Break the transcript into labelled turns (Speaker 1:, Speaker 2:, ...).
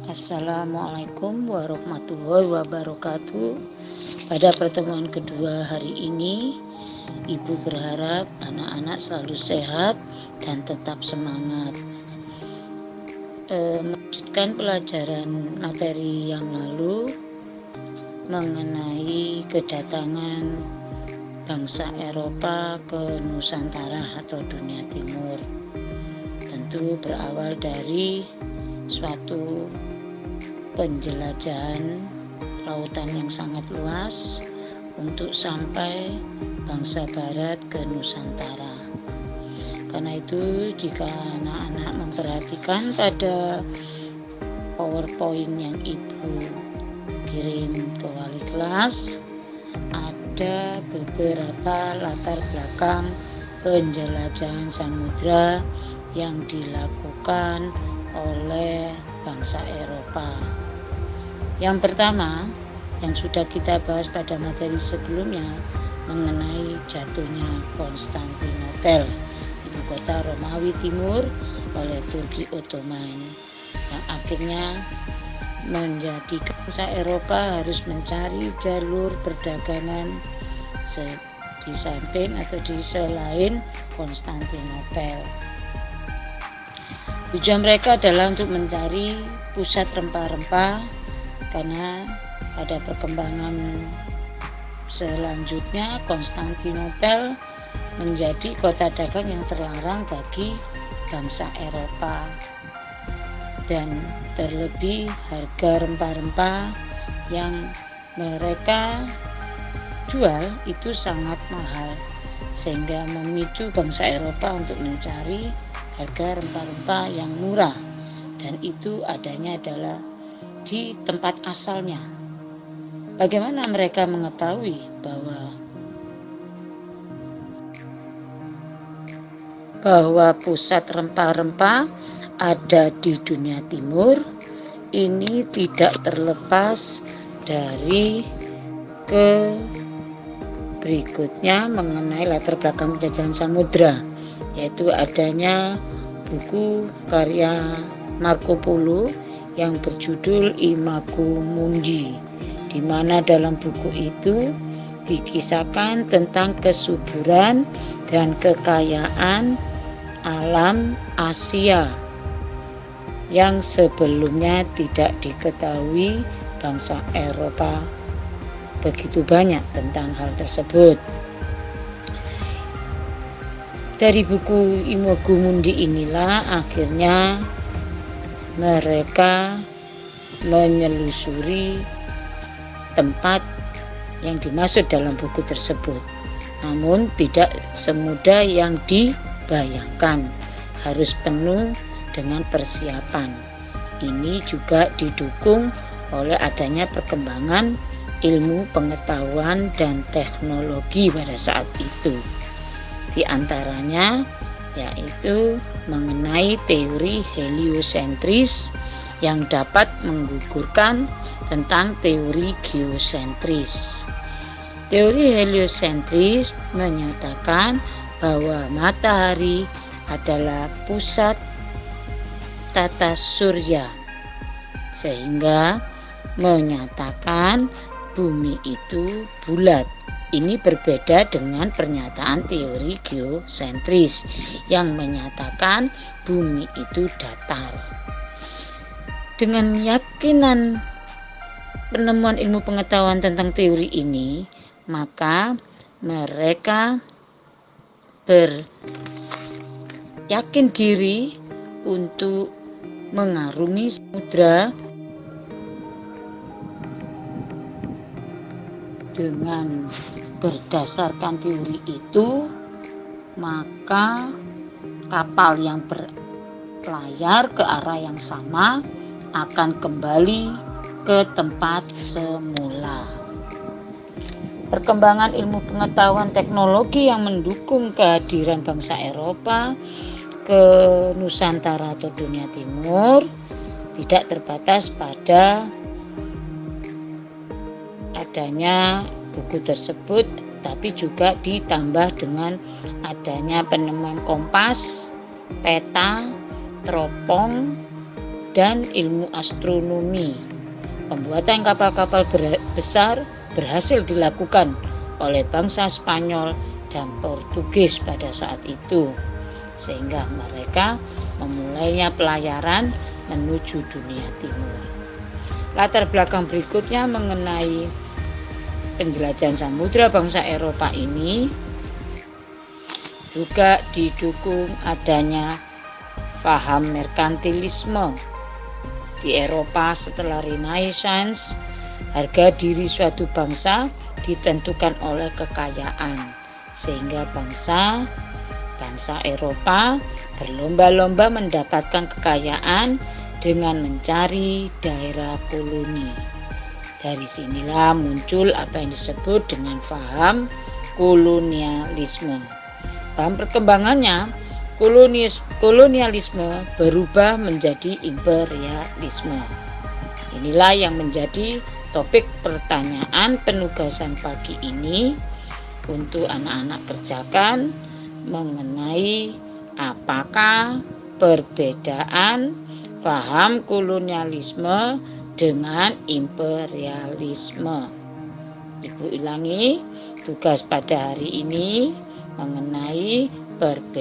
Speaker 1: Assalamualaikum warahmatullahi wabarakatuh. Pada pertemuan kedua hari ini, Ibu berharap anak-anak selalu sehat dan tetap semangat. Melanjutkan pelajaran materi yang lalu mengenai kedatangan bangsa Eropa ke Nusantara atau dunia timur. Tentu berawal dari suatu penjelajahan lautan yang sangat luas untuk sampai bangsa barat ke Nusantara. Karena itu jika anak-anak memperhatikan pada PowerPoint yang Ibu kirim ke wali kelas, ada beberapa latar belakang penjelajahan samudra yang dilakukan oleh bangsa Eropa. Yang pertama, yang sudah kita bahas pada materi sebelumnya mengenai jatuhnya Konstantinopel, ibu kota Romawi Timur, oleh Turki Ottoman, yang akhirnya menjadikan bangsa Eropa harus mencari jalur perdagangan di samping atau di selain Konstantinopel. Tujuan mereka adalah untuk mencari pusat rempah-rempah, karena pada perkembangan selanjutnya Konstantinopel menjadi kota dagang yang terlarang bagi bangsa Eropa, dan terlebih harga rempah-rempah yang mereka jual itu sangat mahal, sehingga memicu bangsa Eropa untuk mencari harga rempah-rempah yang murah, dan itu adanya adalah di tempat asalnya. Bagaimana mereka mengetahui bahwa pusat rempah-rempah ada di dunia timur? Ini tidak terlepas dari berikutnya mengenai latar belakang penjajahan samudra, yaitu adanya buku karya Marco Polo yang berjudul Imago Mundi, di mana dalam buku itu dikisahkan tentang kesuburan dan kekayaan alam Asia yang sebelumnya tidak diketahui bangsa Eropa begitu banyak tentang hal tersebut. Dari buku Imago Mundi inilah akhirnya mereka menyelusuri tempat yang dimaksud dalam buku tersebut. Namun tidak semudah yang dibayangkan, harus penuh dengan persiapan. Ini juga didukung oleh adanya perkembangan ilmu pengetahuan dan teknologi pada saat itu. Di antaranya yaitu mengenai teori heliosentris yang dapat menggugurkan tentang teori geosentris. Teori heliosentris menyatakan bahwa matahari adalah pusat tata surya, sehingga menyatakan bumi itu bulat. Ini berbeda dengan pernyataan teori geosentris yang menyatakan bumi itu datar. Dengan yakinan penemuan ilmu pengetahuan tentang teori ini, maka mereka beryakin diri untuk mengarungi samudra dengan berdasarkan teori itu. Maka kapal yang berlayar ke arah yang sama akan kembali ke tempat semula. Perkembangan ilmu pengetahuan teknologi yang mendukung kehadiran bangsa Eropa ke Nusantara atau dunia timur tidak terbatas pada adanya buku tersebut, tapi juga ditambah dengan adanya penemuan kompas, peta, teropong, dan ilmu astronomi. Pembuatan kapal-kapal besar berhasil dilakukan oleh bangsa Spanyol dan Portugis pada saat itu, sehingga mereka memulainya pelayaran menuju dunia timur. Latar belakang berikutnya mengenai penjelajahan samudra bangsa Eropa ini juga didukung adanya paham merkantilisme. Di Eropa setelah Renaissance, harga diri suatu bangsa ditentukan oleh kekayaan, sehingga bangsa Eropa berlomba-lomba mendapatkan kekayaan dengan mencari daerah koloni. Dari sinilah muncul apa yang disebut dengan paham kolonialisme. Dalam perkembangannya, kolonialisme berubah menjadi imperialisme. Inilah yang menjadi topik pertanyaan penugasan pagi ini untuk anak-anak kerjakan mengenai apakah perbedaan paham kolonialisme dengan imperialisme. Ibu ulangi tugas pada hari ini mengenai perbedaan